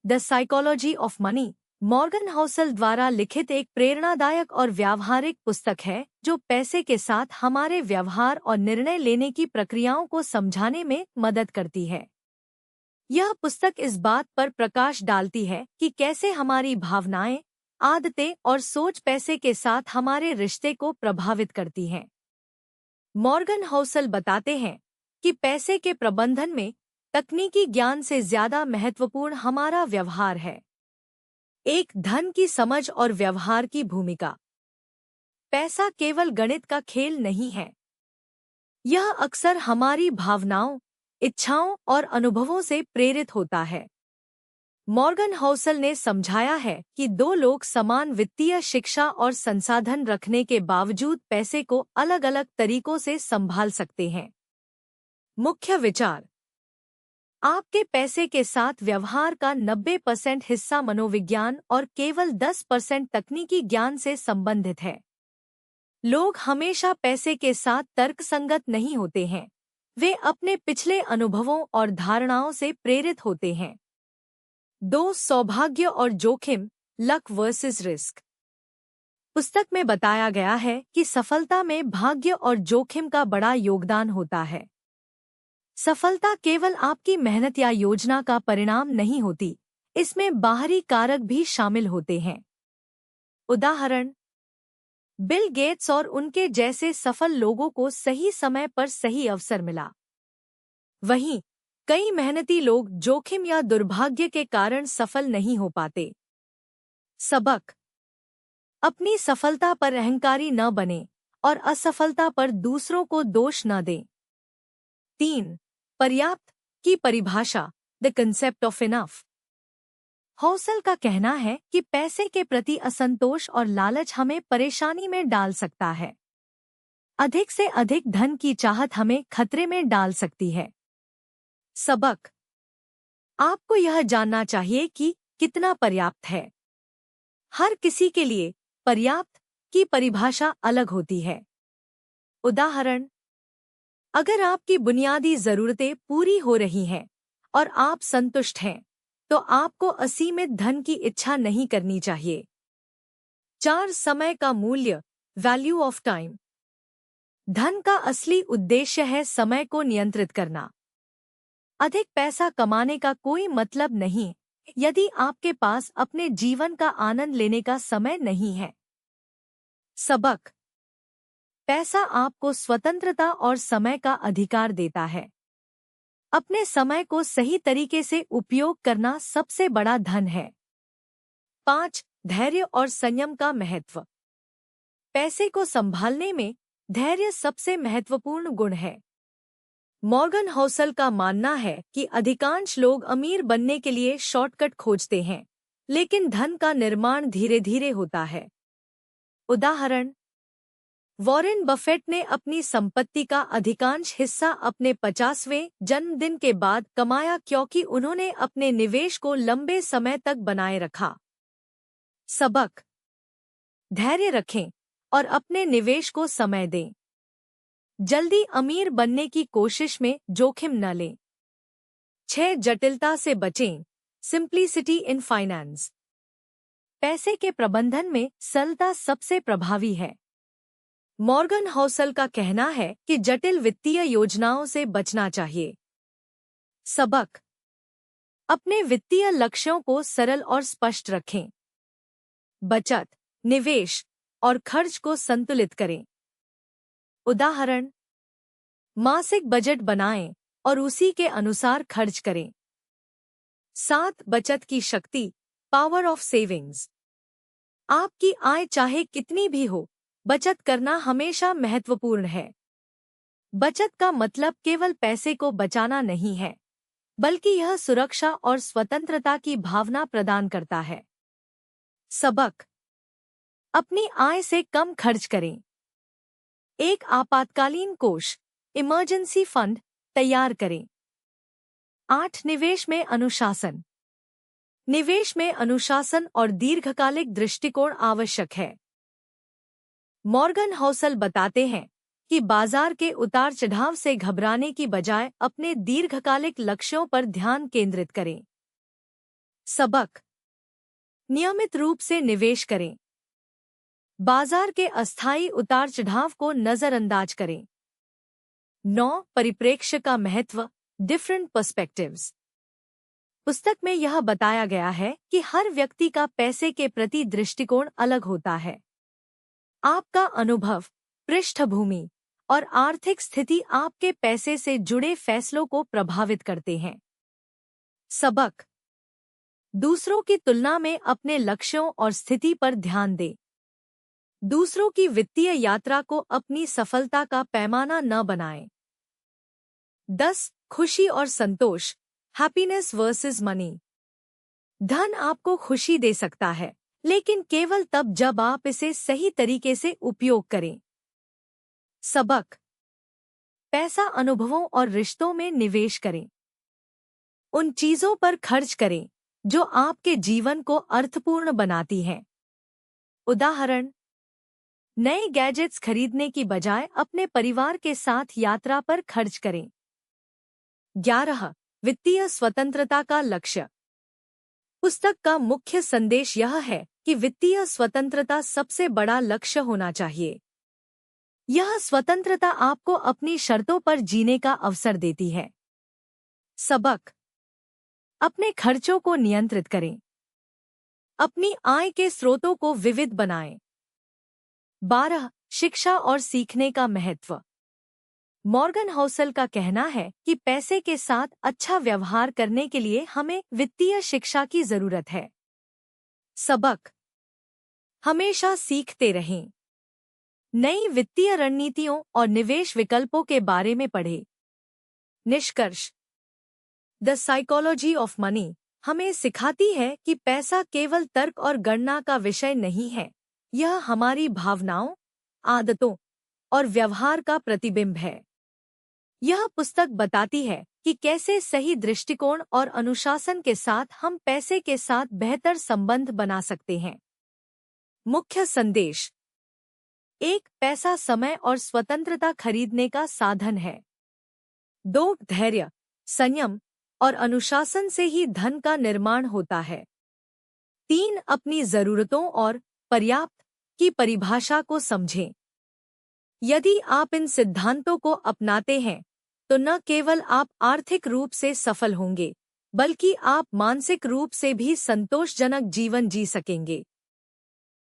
The psychology of money Morgan Housel द्वारा लिखित एक प्रेरणादायक और व्यावहारिक पुस्तक है जो पैसे के साथ हमारे व्यवहार और निर्णय लेने की प्रक्रियाओं को समझाने में मदद करती है। यह पुस्तक इस बात पर प्रकाश डालती है कि कैसे हमारी भावनाएं, आदतें और सोच पैसे के साथ हमारे रिश्ते को प्रभावित करती हैं। मॉर्गन हाउसल बताते हैं कि पैसे के प्रबंधन में तकनीकी ज्ञान से ज्यादा महत्वपूर्ण हमारा व्यवहार है। एक धन की समझ और व्यवहार की भूमिका। पैसा केवल गणित का खेल नहीं है। यह अक्सर हमारी भावनाओं, इच्छाओं और अनुभवों से प्रेरित होता है। मॉर्गन हाउसल ने समझाया है कि दो लोग समान वित्तीय शिक्षा और संसाधन रखने के बावजूद पैसे को अलग-अलग तरीकों से संभाल सकते हैं। मुख्य विचार। आपके पैसे के साथ व्यवहार का 90% हिस्सा मनोविज्ञान और केवल 10% तकनीकी ज्ञान से संबंधित है। लोग हमेशा पैसे के साथ तर्कसंगत नहीं होते हैं। वे अपने पिछले अनुभवों और धारणाओं से प्रेरित होते हैं। 2. सौभाग्य और जोखिम, लक वर्सेस रिस्क। पुस्तक में बताया गया है कि सफलता में भाग्य और जोखिम का बड़ा योगदान होता है। सफलता केवल आपकी मेहनत या योजना का परिणाम नहीं होती, इसमें बाहरी कारक भी शामिल होते हैं। उदाहरण, बिल गेट्स और उनके जैसे सफल लोगों को सही समय पर सही अवसर मिला। वहीं कई मेहनती लोग जोखिम या दुर्भाग्य के कारण सफल नहीं हो पाते। सबक। अपनी सफलता पर अहंकारी न बने और असफलता पर दूसरों को दोष न दें। 3. पर्याप्त की परिभाषा, the concept of enough. Housel का कहना है कि पैसे के प्रति असंतोष और लालच हमें परेशानी में डाल सकता है। अधिक से अधिक धन की चाहत हमें खतरे में डाल सकती है। सबक। आपको यह जानना चाहिए कि कितना पर्याप्त है। हर किसी के लिए पर्याप्त की परिभाषा अलग होती है। उदाहरण, अगर आपकी बुनियादी ज़रूरतें पूरी हो रही हैं और आप संतुष्ट हैं, तो आपको असीमित धन की इच्छा नहीं करनी चाहिए। 4. समय का मूल्य, वैल्यू ऑफ टाइम। धन का असली उद्देश्य है समय को नियंत्रित करना। अधिक पैसा कमाने का कोई मतलब नहीं यदि आपके पास अपने जीवन का आनंद लेने का समय नहीं है। सबक। पैसा आपको स्वतंत्रता और समय का अधिकार देता है। अपने समय को सही तरीके से उपयोग करना सबसे बड़ा धन है। 5. धैर्य और संयम का महत्व। पैसे को संभालने में धैर्य सबसे महत्वपूर्ण गुण है। मॉर्गन हाउसल का मानना है कि अधिकांश लोग अमीर बनने के लिए शॉर्टकट खोजते हैं, लेकिन धन का निर्माण धीरे धीरे होता है। उदाहरण, वॉरेन बफेट ने अपनी संपत्ति का अधिकांश हिस्सा अपने 50वें जन्मदिन के बाद कमाया क्योंकि उन्होंने अपने निवेश को लंबे समय तक बनाए रखा। सबक। धैर्य रखें और अपने निवेश को समय दें। जल्दी अमीर बनने की कोशिश में जोखिम न लें। 6. जटिलता से बचें, सिंप्लिसिटी इन फाइनेंस। पैसे के प्रबंधन में सरलता सबसे प्रभावी है। मॉर्गन हाउसल का कहना है कि जटिल वित्तीय योजनाओं से बचना चाहिए। सबक। अपने वित्तीय लक्ष्यों को सरल और स्पष्ट रखें। बचत, निवेश और खर्च को संतुलित करें। उदाहरण, मासिक बजट बनाएं और उसी के अनुसार खर्च करें। 7. बचत की शक्ति, पावर ऑफ सेविंग्स। आपकी आय चाहे कितनी भी हो, बचत करना हमेशा महत्वपूर्ण है। बचत का मतलब केवल पैसे को बचाना नहीं है, बल्कि यह सुरक्षा और स्वतंत्रता की भावना प्रदान करता है। सबक। अपनी आय से कम खर्च करें। एक आपातकालीन कोष, इमरजेंसी फंड, तैयार करें। 8. निवेश में अनुशासन। निवेश में अनुशासन और दीर्घकालिक दृष्टिकोण आवश्यक है। मॉर्गन हाउसल बताते हैं कि बाजार के उतार चढ़ाव से घबराने की बजाय अपने दीर्घकालिक लक्ष्यों पर ध्यान केंद्रित करें। सबक: नियमित रूप से निवेश करें। बाजार के अस्थायी उतार चढ़ाव को नजरअंदाज करें। 9. परिप्रेक्ष्य का महत्व, डिफरेंट पर्सपेक्टिव्स। पुस्तक में यह बताया गया है कि हर व्यक्ति का पैसे के प्रति दृष्टिकोण अलग होता है। आपका अनुभव, पृष्ठभूमि और आर्थिक स्थिति आपके पैसे से जुड़े फैसलों को प्रभावित करते हैं। सबक: दूसरों की तुलना में अपने लक्ष्यों और स्थिति पर ध्यान दें। दूसरों की वित्तीय यात्रा को अपनी सफलता का पैमाना न बनाएं। 10. खुशी और संतोष, हैप्पीनेस वर्सेस मनी। धन आपको खुशी दे सकता है, लेकिन केवल तब जब आप इसे सही तरीके से उपयोग करें। सबक: पैसा अनुभवों और रिश्तों में निवेश करें। उन चीजों पर खर्च करें जो आपके जीवन को अर्थपूर्ण बनाती हैं। उदाहरण: नए गैजेट्स खरीदने की बजाय अपने परिवार के साथ यात्रा पर खर्च करें। 11. वित्तीय स्वतंत्रता का लक्ष्य। पुस्तक का मुख्य संदेश यह है कि वित्तीय स्वतंत्रता सबसे बड़ा लक्ष्य होना चाहिए। यह स्वतंत्रता आपको अपनी शर्तों पर जीने का अवसर देती है। सबक: अपने खर्चों को नियंत्रित करें। अपनी आय के स्रोतों को विविध बनाएं। 12. शिक्षा और सीखने का महत्व। मॉर्गन हाउसल का कहना है कि पैसे के साथ अच्छा व्यवहार करने के लिए हमें वित्तीय शिक्षा की जरूरत है। सबक: हमेशा सीखते रहें। नई वित्तीय रणनीतियों और निवेश विकल्पों के बारे में पढ़ें। निष्कर्ष: द साइकोलॉजी ऑफ मनी हमें सिखाती है कि पैसा केवल तर्क और गणना का विषय नहीं है, यह हमारी भावनाओं, आदतों और व्यवहार का प्रतिबिंब है। यह पुस्तक बताती है कि कैसे सही दृष्टिकोण और अनुशासन के साथ हम पैसे के साथ बेहतर संबंध बना सकते हैं। मुख्य संदेश: 1. पैसा समय और स्वतंत्रता खरीदने का साधन है। 2. धैर्य, संयम और अनुशासन से ही धन का निर्माण होता है। 3. अपनी जरूरतों और पर्याप्त की परिभाषा को समझें। यदि आप इन सिद्धांतों को अपनाते हैं तो न केवल आप आर्थिक रूप से सफल होंगे, बल्कि आप मानसिक रूप से भी संतोषजनक जीवन जी सकेंगे।